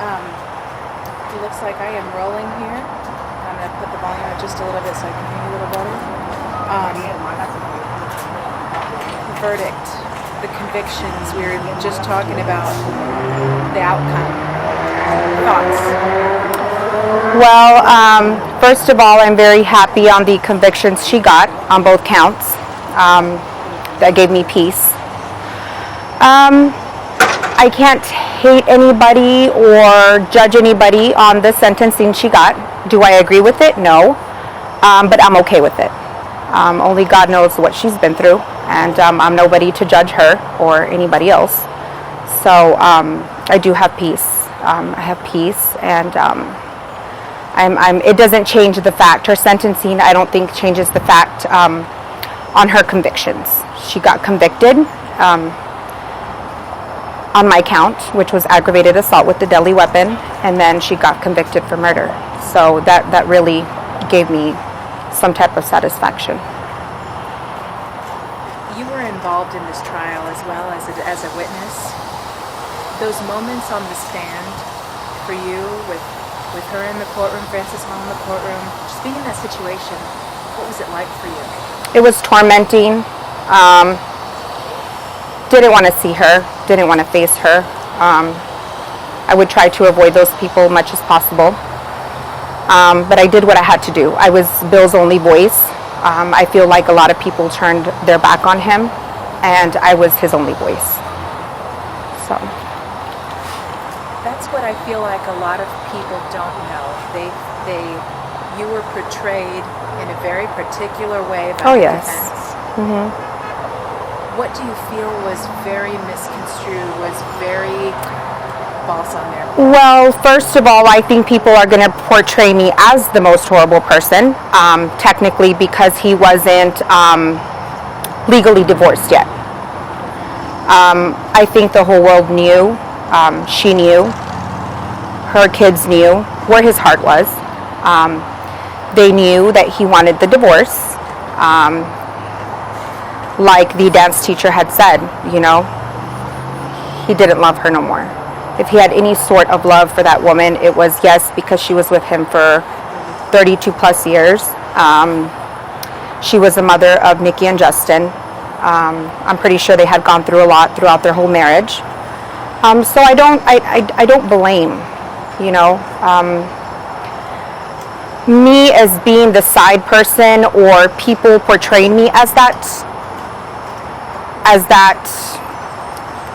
It looks like I am rolling here. I'm going to put the volume up just a little bit so I can hear you a little better. Verdict, the convictions, we were just talking about the outcome. Thoughts? Well, first of all, I'm very happy on the convictions she got on both counts. That gave me peace. I can't hate anybody or judge anybody on the sentencing she got. Do I agree with it? No. But I'm okay with it. Only God knows what she's been through, and I'm nobody to judge her or anybody else. So I do have peace. I have peace, and it doesn't change the fact. Her sentencing, I don't think, changes the fact on her convictions. She got convicted on my count, which was aggravated assault with a deadly weapon, and then she got convicted for murder. So that really gave me some type of satisfaction. You were involved in this trial as well as a witness. Those moments on the stand for you with her in the courtroom, Frances Hall in the courtroom, just being in that situation, what was it like for you? It was tormenting. Didn't want to see her, didn't want to face her. I would try to avoid those people as much as possible. But I did what I had to do. I was Bill's only voice. I feel like a lot of people turned their back on him, and I was his only voice. So. That's what I feel like a lot of people don't know. You were portrayed in a very particular way by the defense. Mm-hmm. What do you feel was very misconstrued, was very false on there? Well, first of all, I think people are going to portray me as the most horrible person, technically because he wasn't legally divorced yet. I think the whole world knew, she knew, her kids knew where his heart was. They knew that he wanted the divorce. Like the dance teacher had said, he didn't love her no more. If he had any sort of love for that woman, it was yes, because she was with him for 32 plus years. She was the mother of Nikki and Justin. I'm pretty sure they had gone through a lot throughout their whole marriage. So I don't blame, me as being the side person, or people portraying me as that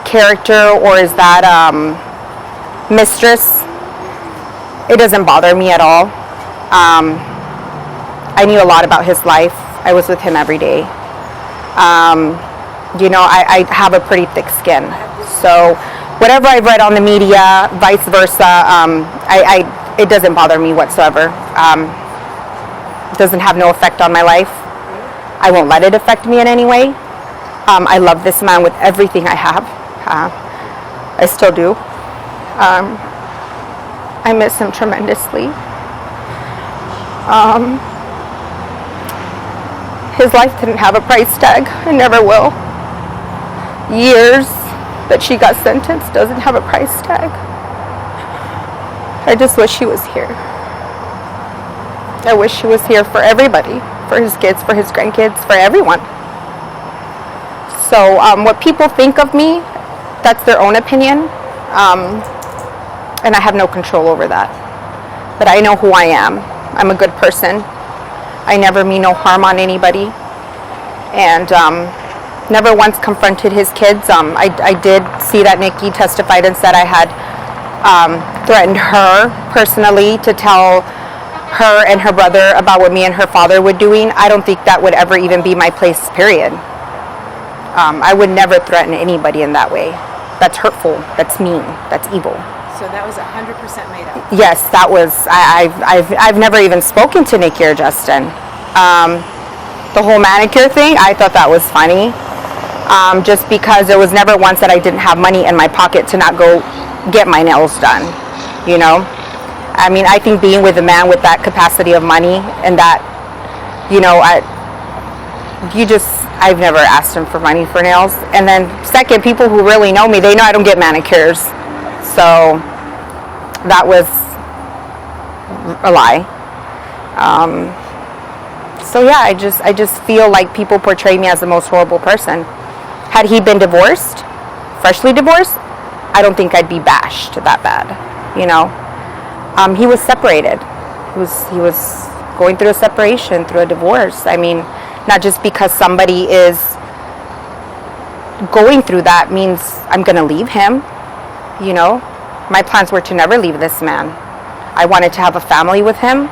character, or as that mistress. It doesn't bother me at all. I knew a lot about his life. I was with him every day. I have a pretty thick skin. So whatever I've read on the media, vice versa, it doesn't bother me whatsoever. It doesn't have no effect on my life. I won't let it affect me in any way. I love this man with everything I have. I still do. I miss him tremendously. His life didn't have a price tag and never will. Years that she got sentenced doesn't have a price tag. I just wish he was here. I wish he was here for everybody, for his kids, for his grandkids, for everyone. So what people think of me, that's their own opinion, and I have no control over that. But I know who I am. I'm a good person. I never mean no harm on anybody, and never once confronted his kids. I did see that Nikki testified and said I had threatened her personally to tell her and her brother about what me and her father were doing. I don't think that would ever even be my place, period. I would never threaten anybody in that way. That's hurtful. That's mean. That's evil. So that was 100% made up? Yes, that was. I've never even spoken to Nikki or Justin. The whole manicure thing, I thought that was funny. Just because there was never once that I didn't have money in my pocket to not go get my nails done. I mean, I think being with a man with that capacity of money and that, I've never asked him for money for nails. And then second, people who really know me, they know I don't get manicures. So that was a lie. So yeah, I just feel like people portray me as the most horrible person. Had he been divorced, freshly divorced, I don't think I'd be bashed that bad, you know. He was separated. He was going through a separation, through a divorce. I mean, not just because somebody is going through that means I'm going to leave him, you know. My plans were to never leave this man. I wanted to have a family with him.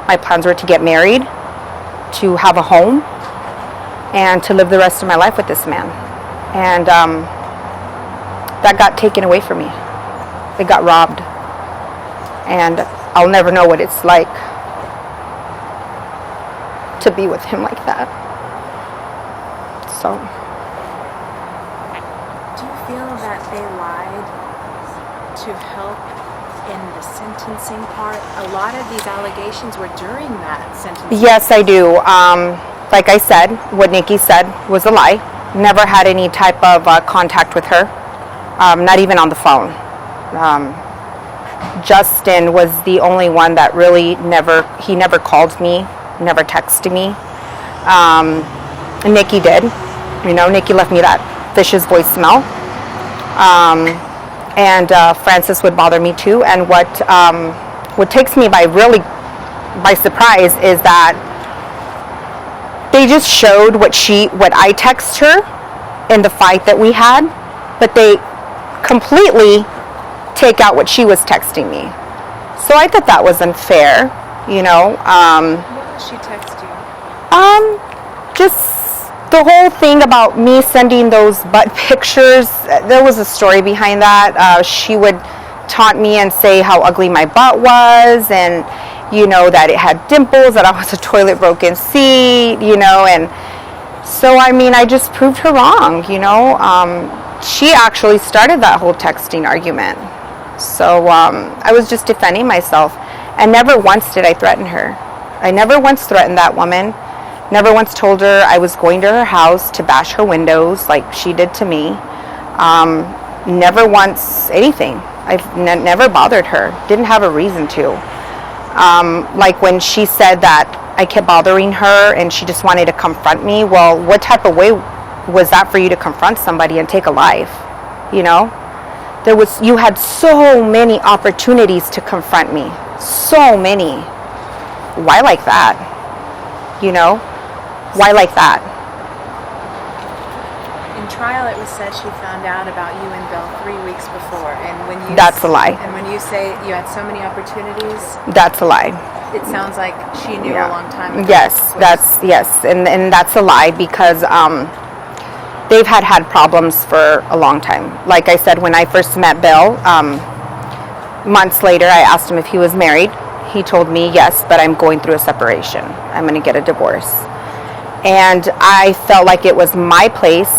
My plans were to get married, to have a home, and to live the rest of my life with this man. And that got taken away from me. It got robbed. And I'll never know what it's like to be with him like that. So. Do you feel that they lied to help in the sentencing part? A lot of these allegations were during that sentencing. Yes, I do. Like I said, what Nikki said was a lie. Never had any type of contact with her, not even on the phone. Justin was the only one that really never called me, never texted me. Nikki did. You know, Nikki left me that Fish's voicemail. And Francis would bother me too. And what takes me by surprise is that they just showed what I texted her in the fight that we had, but they completely take out what she was texting me. So I thought that was unfair, you know. What did she text you? Just the whole thing about me sending those butt pictures. There was a story behind that. She would taunt me and say how ugly my butt was, and you know, that it had dimples, that I was a toilet broken seat, you know. And so I mean, I just proved her wrong, you know. She actually started that whole texting argument. So I was just defending myself, and never once did I threaten her. I never once threatened that woman. Never once told her I was going to her house to bash her windows like she did to me. Never once anything. I've never bothered her. Didn't have a reason to. Like when she said that I kept bothering her and she just wanted to confront me. Well, what type of way was that for you to confront somebody and take a life? You know? You had so many opportunities to confront me. So many. Why like that? You know? Why like that? In trial, it was said she found out about you and Bill 3 weeks before. And when you That's a lie. And when you say you had so many opportunities, That's a lie. it sounds like she knew a long time ago. Yes, and that's a lie because they've had problems for a long time. Like I said, when I first met Bill, months later, I asked him if he was married. He told me yes, but I'm going through a separation. I'm going to get a divorce. And I felt like it was my place.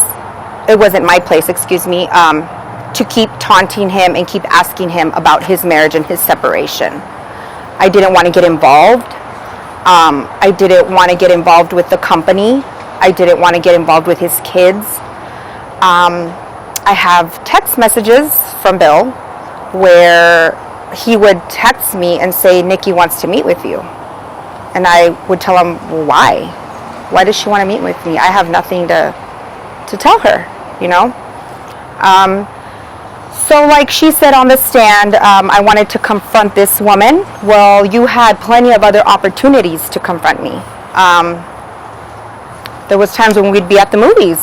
It wasn't my place, excuse me, to keep taunting him and keep asking him about his marriage and his separation. I didn't want to get involved. I didn't want to get involved with the company. I didn't want to get involved with his kids. I have text messages from Bill where he would text me and say, Nikki wants to meet with you. And I would tell him, well, why? Why does she want to meet with me? I have nothing to tell her, you know? So like she said on the stand, I wanted to confront this woman. Well, you had plenty of other opportunities to confront me. There was times when we'd be at the movies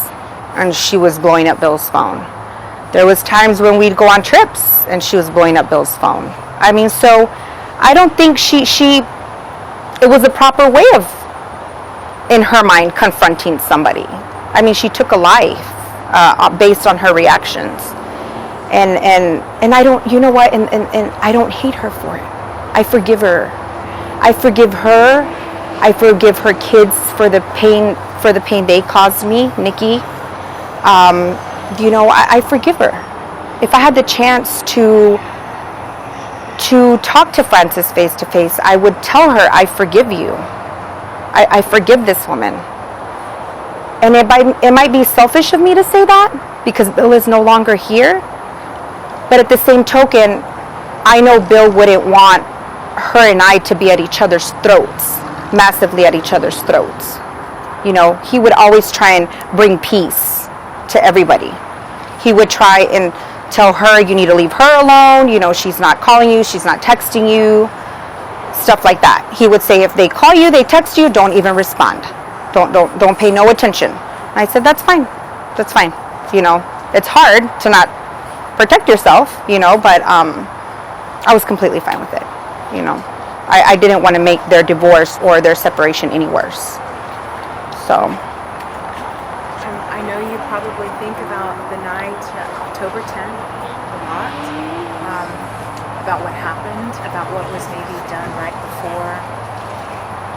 and she was blowing up Bill's phone. There was times when we'd go on trips and she was blowing up Bill's phone. I mean, so I don't think it was a proper way of, in her mind, confronting somebody. I mean, she took a life based on her reactions. And I don't, you know what, and I don't hate her for it. I forgive her. I forgive her. I forgive her kids for the pain they caused me, Nikki. You know, I forgive her. If I had the chance to talk to Francis face to face, I would tell her, I forgive you. I forgive this woman. And it might be selfish of me to say that because Bill is no longer here. But at the same token, I know Bill wouldn't want her and I to be at each other's throats, massively at each other's throats. You know, he would always try and bring peace to everybody. He would try and tell her, you need to leave her alone. You know, she's not calling you, she's not texting you, stuff like that. He would say, if they call you, they text you, don't even respond. Don't pay no attention. And I said, that's fine. That's fine. You know, it's hard to not protect yourself, you know, but I was completely fine with it. You know, I didn't want to make their divorce or their separation any worse. So. I know you probably think about the night, October 10th, a lot, about what happened, about what was maybe done right before.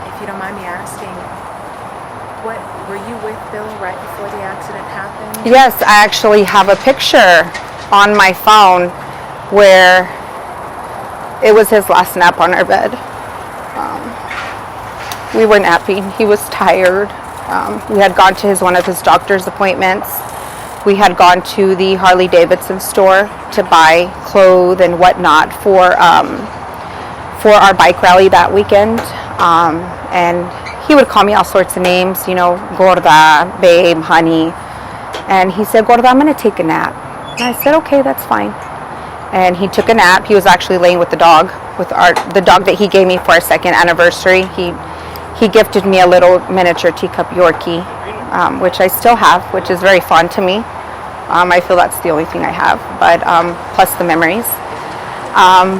If you don't mind me asking, were you with Bill right before the accident happened? Yes, I actually have a picture on my phone where it was his last nap on our bed. We were napping. He was tired. We had gone to one of his doctor's appointments. We had gone to the Harley Davidson store to buy clothes and whatnot for our bike rally that weekend. And he would call me all sorts of names, you know, gorda, babe, honey. And he said, gorda, I'm going to take a nap. And I said, okay, that's fine. And he took a nap. He was actually laying with the dog, the dog that he gave me for our second anniversary. He gifted me a little miniature teacup Yorkie, which I still have, which is very fond to me. I feel that's the only thing I have, but plus the memories.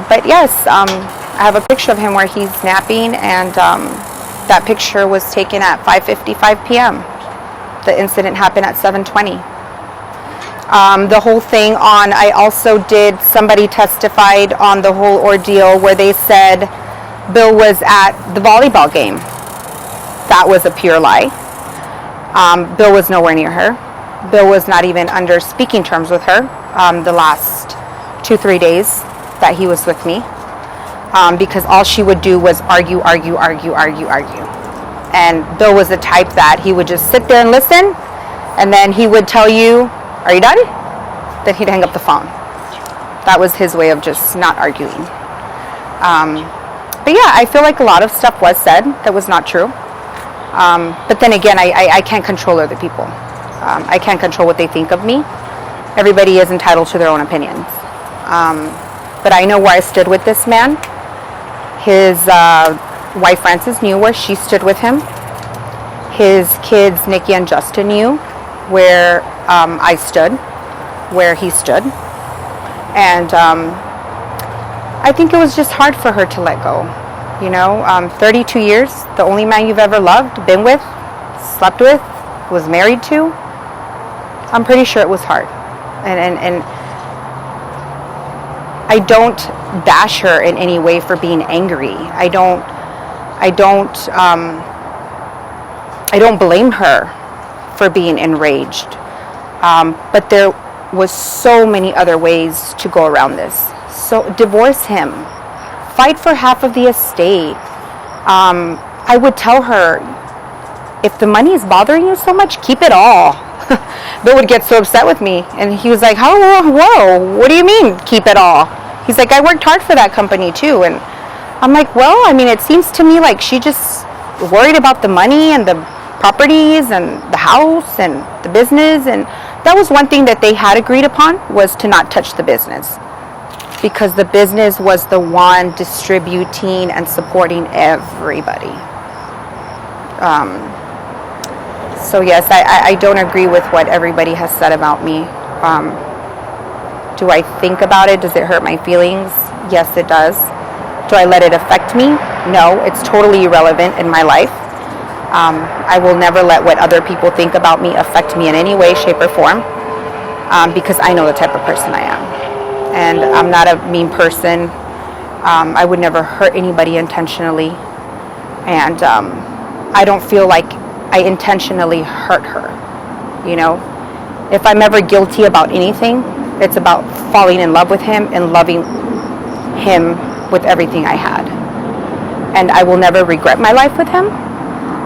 But yes, I have a picture of him where he's napping, and that picture was taken at 5:55 p.m. The incident happened at 7:20. The whole thing I also somebody testified on the whole ordeal where they said Bill was at the volleyball game. That was a pure lie. Bill was nowhere near her. Bill was not even under speaking terms with her the last 2-3 days that he was with me, because all she would do was argue. And Bill was the type that he would just sit there and listen, and then he would tell you, are you done? Then he'd hang up the phone. That was his way of just not arguing. But yeah, I feel like a lot of stuff was said that was not true. But then again, I can't control other people. I can't control what they think of me. Everybody is entitled to their own opinions. But I know where I stood with this man. His wife Frances knew where she stood with him. His kids Nikki and Justin knew where I stood, where he stood. And I think it was just hard for her to let go. You know, 32 years, the only man you've ever loved, been with, slept with, was married to. I'm pretty sure it was hard. And I don't bash her in any way for being angry. I don't blame her for being enraged. But there was so many other ways to go around this. So divorce him. Fight for half of the estate. I would tell her, if the money is bothering you so much, keep it all. Bill would get so upset with me, and he was like, whoa, what do you mean, keep it all? He's like, I worked hard for that company too. And I'm like, well, I mean, it seems to me like she just worried about the money and the properties and the house and the business. And that was one thing that they had agreed upon, was to not touch the business, because the business was the one distributing and supporting everybody. So yes, I don't agree with what everybody has said about me. Do I think about it? Does it hurt my feelings? Yes, it does. Do I let it affect me? No, it's totally irrelevant in my life. I will never let what other people think about me affect me in any way, shape, or form, because I know the type of person I am. And I'm not a mean person. I would never hurt anybody intentionally. And I don't feel like I intentionally hurt her. You know, if I'm ever guilty about anything, it's about falling in love with him and loving him with everything I had. And I will never regret my life with him.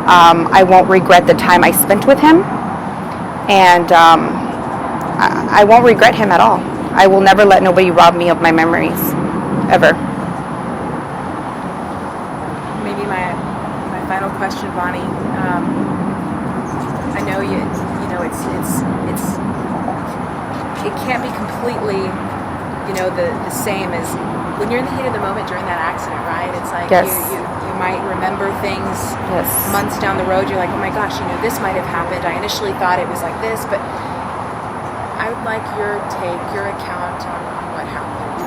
I won't regret the time I spent with him. And I won't regret him at all. I will never let nobody rob me of my memories. ever. Maybe my final question, Bonnie. I know it can't be completely, the same as when you're in the heat of the moment during that accident, right? It's like Yes. you might remember things Yes. months down the road. You're like, oh my gosh, this might have happened. I initially thought it was like this, but I would like your account on what happened.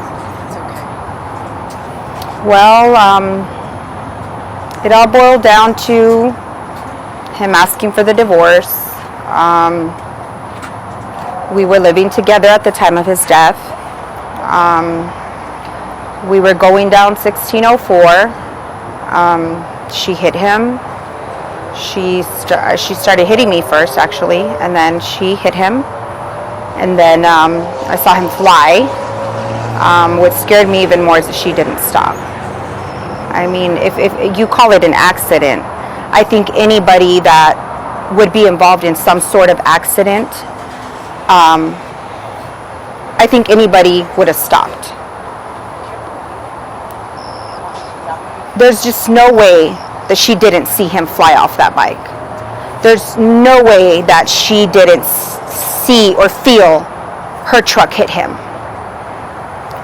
It's okay. Well, it all boiled down to him asking for the divorce. We were living together at the time of his death. We were going down 1604. She hit him. She started hitting me first, actually, and then she hit him. And then I saw him fly. What scared me even more is that she didn't stop. I mean, if you call it an accident, I think anybody that would be involved in some sort of accident, I think anybody would have stopped. There's just no way that she didn't see him fly off that bike. There's no way that she didn't see or feel her truck hit him.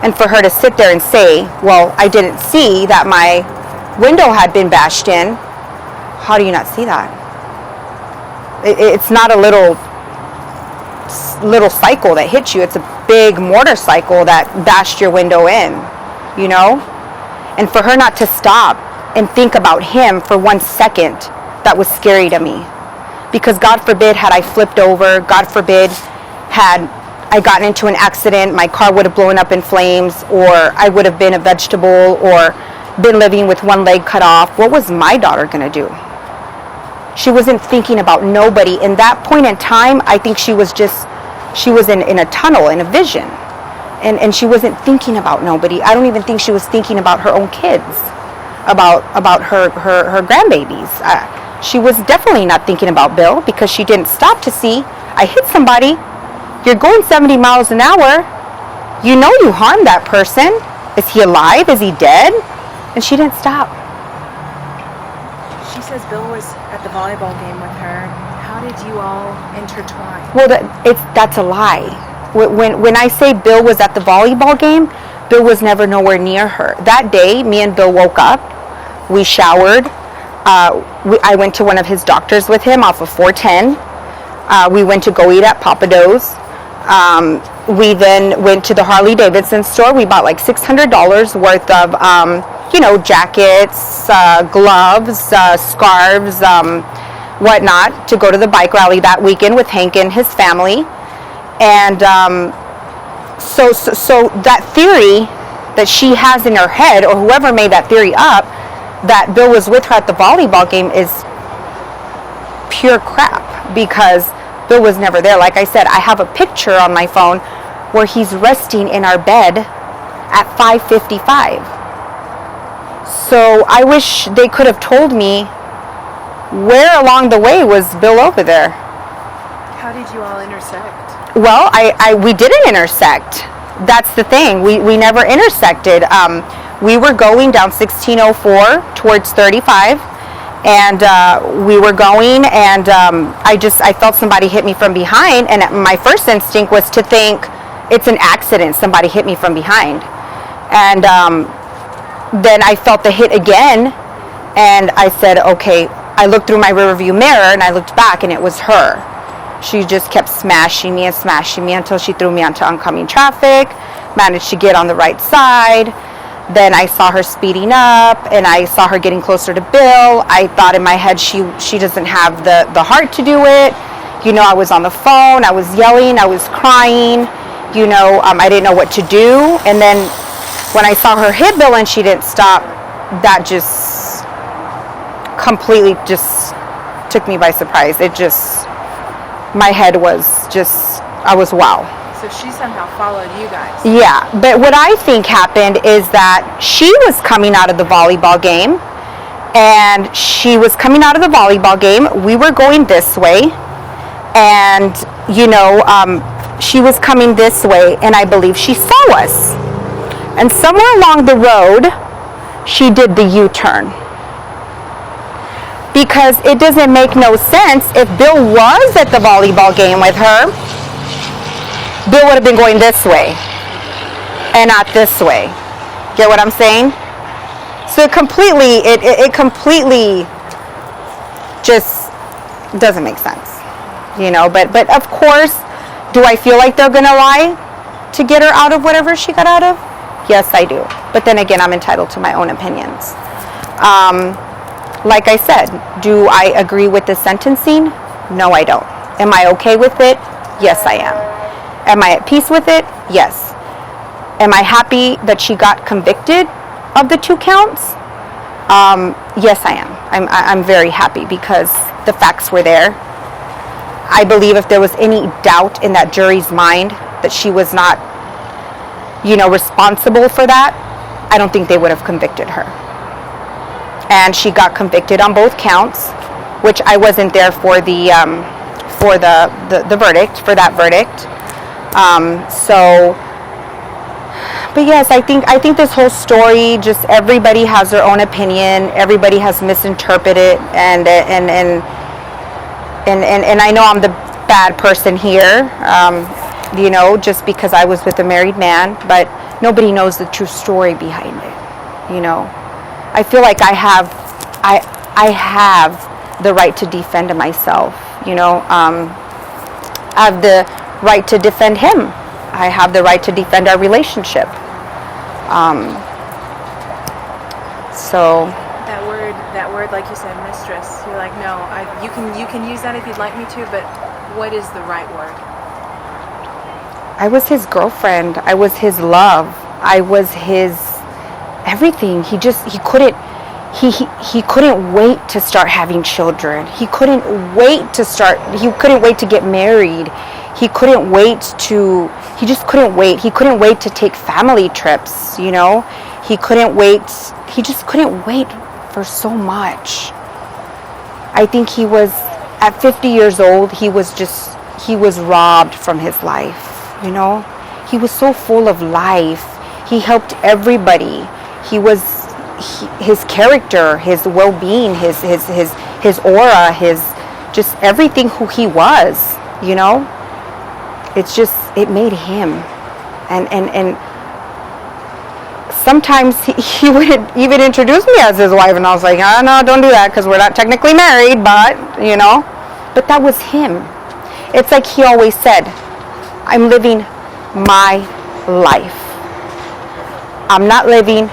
And for her to sit there and say, well, I didn't see that my window had been bashed in, how do you not see that? It's not a little cycle that hit you. It's a big motorcycle that bashed your window in, And for her not to stop and think about him for 1 second, that was scary to me. Because God forbid had I flipped over, God forbid had I gotten into an accident, my car would have blown up in flames, or I would have been a vegetable, or been living with one leg cut off. What was my daughter going to do? She wasn't thinking about nobody. In that point in time, I think she was in a tunnel, in a vision. And she wasn't thinking about nobody. I don't even think she was thinking about her own kids, about her grandbabies. She was definitely not thinking about Bill, because she didn't stop to see, I hit somebody. You're going 70 miles an hour. You know you harmed that person. Is he alive? Is he dead? And she didn't stop. She says Bill was at the volleyball game with her. How did you all intertwine? Well, that's a lie. When I say Bill was at the volleyball game, Bill was never nowhere near her. That day, me and Bill woke up. We showered. I went to one of his doctors with him off of 410. We went to go eat at Papa Do's. We then went to the Harley Davidson store. We bought like $600 worth of, jackets, gloves, scarves, whatnot, to go to the bike rally that weekend with Hank and his family. And so that theory that she has in her head, or whoever made that theory up, that Bill was with her at the volleyball game, is pure crap, because Bill was never there. Like I said, I have a picture on my phone where he's resting in our bed at 5:55. So I wish they could have told me where along the way was Bill over there. How did you all intersect? Well, we didn't intersect. That's the thing. We never intersected. We were going down 1604 towards 35. And we were going, and I felt somebody hit me from behind, and my first instinct was to think it's an accident, somebody hit me from behind. And then I felt the hit again, and I said, okay, I looked through my rearview mirror, and I looked back, and it was her. She just kept smashing me until she threw me onto oncoming traffic, managed to get on the right side. Then I saw her speeding up, and I saw her getting closer to Bill. I thought in my head, she doesn't have the heart to do it. I was on the phone, I was yelling, I was crying. I didn't know what to do. And then when I saw her hit Bill and she didn't stop, that just completely just took me by surprise. My head was I was wow. So she somehow followed you guys. Yeah, but what I think happened is that she was coming out of the volleyball game, and we were going this way, and she was coming this way, and I believe she saw us. And somewhere along the road, she did the U-turn. Because it doesn't make no sense. If Bill was at the volleyball game with her, Bill would have been going this way and not this way. Get what I'm saying? So it completely just doesn't make sense, you know. But of course, do I feel like they're gonna lie to get her out of whatever she got out of? Yes, I do. But then again, I'm entitled to my own opinions. Like I said, do I agree with the sentencing? No, I don't. Am I okay with it? Yes, I am. Am I at peace with it? Yes. Am I happy that she got convicted of the 2 counts? Yes, I am. I'm very happy because the facts were there. I believe if there was any doubt in that jury's mind that she was not, you know, responsible for that, I don't think they would have convicted her. And she got convicted on both counts, which I wasn't there for the verdict, for that verdict. But yes, I think this whole story, just everybody has their own opinion. Everybody has misinterpreted, and I know I'm the bad person here, you know, just because I was with a married man. But nobody knows the true story behind it, you know. I feel like I have the right to defend myself, you know. I have the right to defend him. I have the right to defend our relationship. So that word, like you said, mistress. You're like, no, you can use that if you'd like me to, but what is the right word? I was his girlfriend. I was his love. I was his everything. He couldn't wait to start having children. He couldn't wait to get married. He just couldn't wait. He couldn't wait to take family trips, you know. He just couldn't wait for so much. I think he was, at 50 years old, he was robbed from his life, you know. He was so full of life. He helped everybody. His character, his well-being, his aura, just everything who he was, you know. It made him. And sometimes he would even introduce me as his wife, and I was like, oh, no, don't do that, because we're not technically married, but, you know. But that was him. It's like he always said, I'm living my life. I'm not living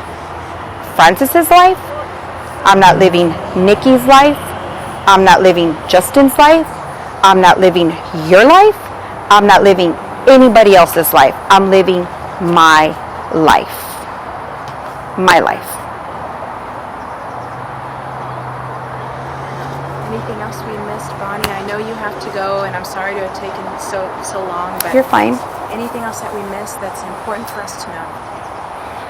Francis's life. I'm not living Nikki's life. I'm not living Justin's life. I'm not living your life. I'm not living anybody else's life. I'm living my life. My life. Anything else we missed, Bonnie? I know you have to go, and I'm sorry to have taken so long, but you're fine. Anything else that we missed that's important for us to know?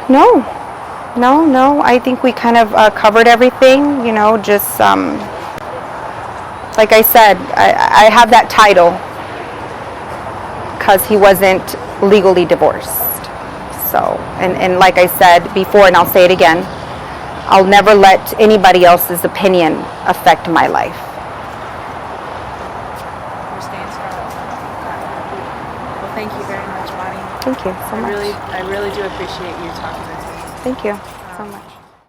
No. I think we kind of covered everything, you know, just like I said, I have that title because he wasn't legally divorced. So, and like I said before, and I'll say it again, I'll never let anybody else's opinion affect my life. You're staying strong. Well, thank you very much, Bonnie. Thank you so much. I really do appreciate you talking with me. Thank you so much.